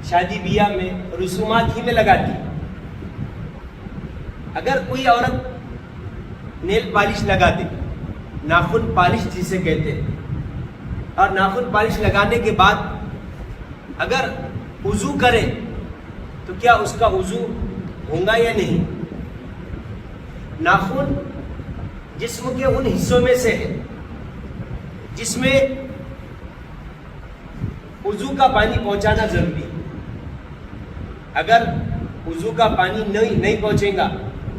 شادی بیاہ میں رسومات ہی میں لگاتی. اگر کوئی عورت نیل پالش لگا دے, ناخن پالش جسے کہتے ہیں, اور ناخن پالش لگانے کے بعد اگر وضو کرے تو کیا اس کا وضو ہوگا یا نہیں؟ ناخن جسم کے ان حصوں میں سے ہے جس میں وضو کا پانی پہنچانا ضروری ہے. اگر وضو کا پانی نہیں پہنچے گا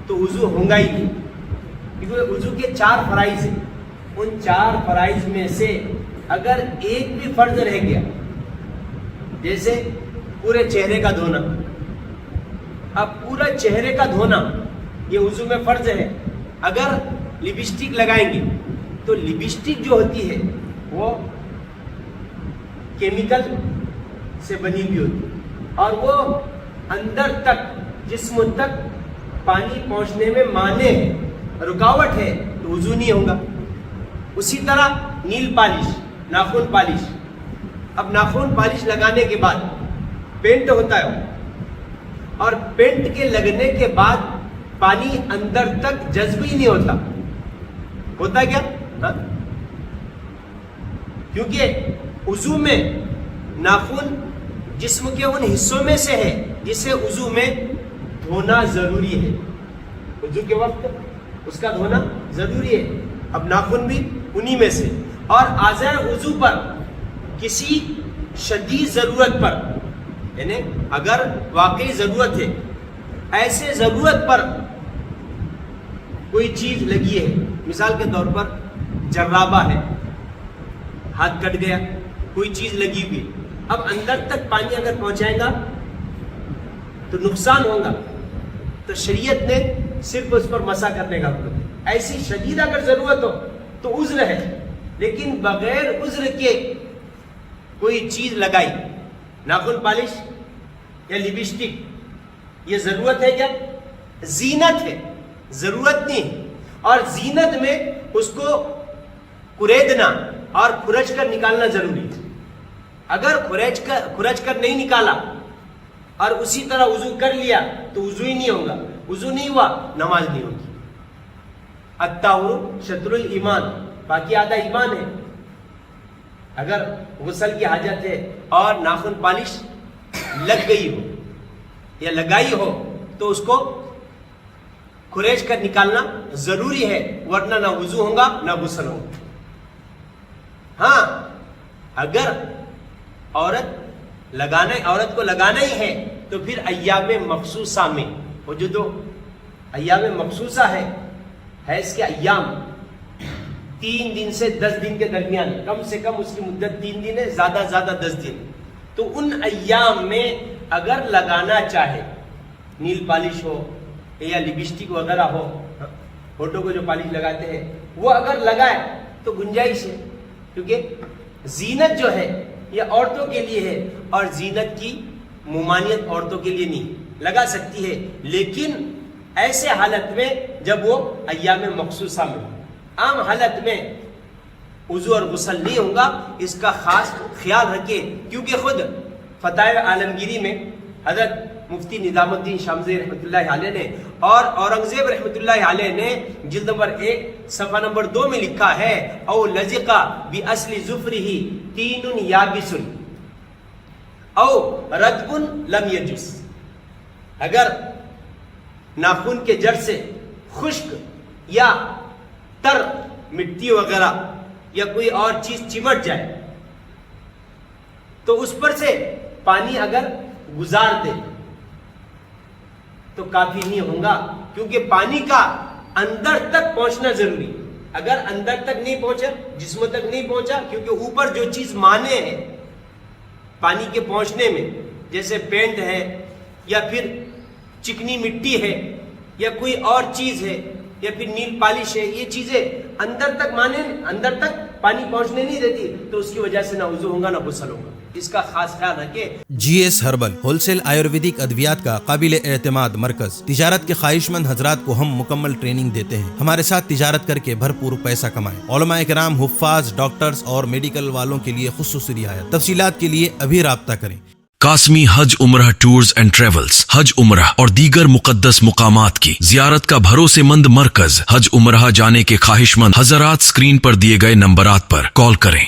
تو وضو ہوگا ہی نہیں, کیونکہ وضو کے 4 فرائض ہیں. ان 4 فرائض میں سے اگر ایک بھی فرض رہ گیا, جیسے پورے چہرے کا دھونا, اب پورا چہرے کا دھونا یہ وضو میں فرض ہے. اگر لپسٹک لگائیں گے تو لپسٹک جو ہوتی ہے وہ کیمیکل سے بنی ہوئی ہوتی ہے, اور وہ اندر تک جسم تک پانی پہنچنے میں مانع ہے, رکاوٹ ہے, تو وضو نہیں ہوگا. اسی طرح نیل پالش, ناخن پالش. اب ناخن پالش لگانے کے بعد پینٹ ہوتا ہے, اور پینٹ کے لگنے کے بعد پانی اندر تک جذب ہی نہیں ہوتا. ہوتا ہے کیا؟ کیونکہ وضو میں ناخن جسم کے ان حصوں میں سے ہے جسے وضو میں دھونا ضروری ہے. وضو کے وقت اس کا دھونا ضروری ہے. اب ناخن بھی انہی میں سے. اور اعضائے وضو پر کسی شدید ضرورت پر, یعنی اگر واقعی ضرورت ہے, ایسے ضرورت پر کوئی چیز لگی ہے, مثال کے طور پر جرابہ ہے, ہاتھ کٹ گیا, کوئی چیز لگی ہوئی, اب اندر تک پانی اگر پہنچائے گا تو نقصان ہوگا, تو شریعت نے صرف اس پر مسح کرنے کا حکم دیا. ایسی شدید اگر ضرورت ہو تو عذر ہے, لیکن بغیر عذر کے کوئی چیز لگائی, ناخن پالش یا لپسٹک, یہ ضرورت ہے کیا؟ زینت ہے, ضرورت نہیں. اور زینت میں اس کو کریدنا اور کھرچ کر نکالنا ضروری ہے. اگر کھرچ کر نہیں نکالا اور اسی طرح وضو کر لیا تو وضو ہی نہیں ہوگا. وضو نہیں ہوا, نماز نہیں ہوگی. الطہور شطر الایمان, باقی آدھا ایمان ہے. اگر غسل کی حاجت ہے اور ناخن پالش لگ گئی ہو یا لگائی ہو تو اس کو کھریچ کر نکالنا ضروری ہے, ورنہ نہ وضو ہوگا نہ غسل ہوگا. ہاں, اگر عورت کو لگانا ہی ہے تو پھر ایام مخصوصہ میں, وہ جو ایام مخصوصہ ہے حیض کے ایام 3 دن سے 10 دن کے درمیان, کم سے کم اس کی مدت 3 دن ہے, زیادہ 10 دن. تو ان ایام میں اگر لگانا چاہے, نیل پالش ہو یا لپسٹک وغیرہ ہو, ہونٹوں کو جو پالش لگاتے ہیں وہ اگر لگائے تو گنجائش ہے, کیونکہ زینت جو ہے یہ عورتوں کے لیے ہے, اور زینت کی ممانعت عورتوں کے لیے نہیں. لگا سکتی ہے, لیکن ایسے حالت میں جب وہ ایام مخصوصہ میں. عام حالت میں وضو اور غسل نہیں ہوگا, اس کا خاص خیال رکھیں. کیونکہ خود فتاوی عالمگیری میں حضرت مفتی نظام الدین شامزی رحمۃ اللہ علیہ نے اور اورنگزیب رحمۃ اللہ علیہ نے جلد نمبر 1 صفحہ نمبر 2 میں لکھا ہے, او لزقا باصل ظفرہ تین یابس او رطب لم یجس. اگر ناخن کے جڑ سے خشک یا تر مٹی وغیرہ یا کوئی اور چیز چمٹ جائے تو اس پر سے پانی اگر گزار دے تو کافی نہیں ہوگا, کیونکہ پانی کا اندر تک پہنچنا ضروری. اگر اندر تک نہیں پہنچا, جسم تک نہیں پہنچا, کیونکہ اوپر جو چیز مانع ہے پانی کے پہنچنے میں, جیسے پینٹ ہے یا پھر چکنی مٹی ہے یا کوئی اور چیز ہے یا پھر نیل پالش ہے, یہ چیزیں اندر تک اندر تک پانی پہنچنے نہیں دیتی, تو اس کی وجہ سے نہ وضو ہوگا نہ غسل ہوگا. اس کا خاص خیال رکھیں. G S herbal wholesale آیورویدک ادویات کا قابل اعتماد مرکز. تجارت کے خواہش مند حضرات کو ہم مکمل ٹریننگ دیتے ہیں. ہمارے ساتھ تجارت کر کے بھرپور پیسہ کمائیں. علماء کرام, حفاظ, ڈاکٹرز اور میڈیکل والوں کے لیے خصوصی رعایت. تفصیلات کے لیے ابھی رابطہ کریں. قاسمی حج عمرہ ٹورز اینڈ ٹریولز حج عمرہ اور دیگر مقدس مقامات کی زیارت کا بھروسے مند مرکز حج عمرہ جانے کے خواہش مند حضرات اسکرین پر دیے گئے نمبرات پر کال کریں۔